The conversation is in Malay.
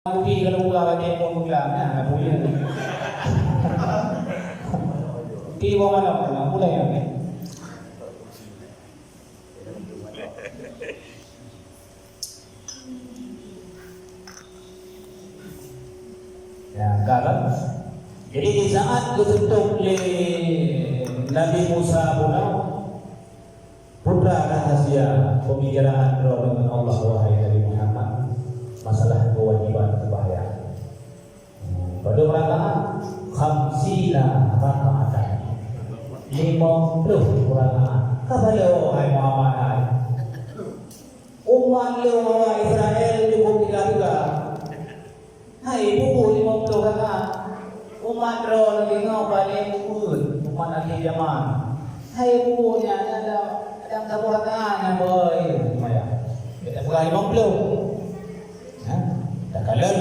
Hindi ka nung kakagay mo maglaan na, nabuyan. Hindi mo man ako na, mula yan eh. Yan, karat. Jadi di saat ketutup oleh Nabi Musa pulau, putra rahasia pembicaraan roh dengan Allah wahai Nabi Muhammad, masalah kewajiban sembahyang. Pada rakaat khamsina rakaatan 50 rakaat. Kabala wahai Muhammad. Umat orang Israel cukup 3 hai buku 50 rakaat. Umat roh lagi ngau balik buku umat lagi zaman. Hai bukunya ada satu rakaat yang boy. Kita buka 50. Tak kalah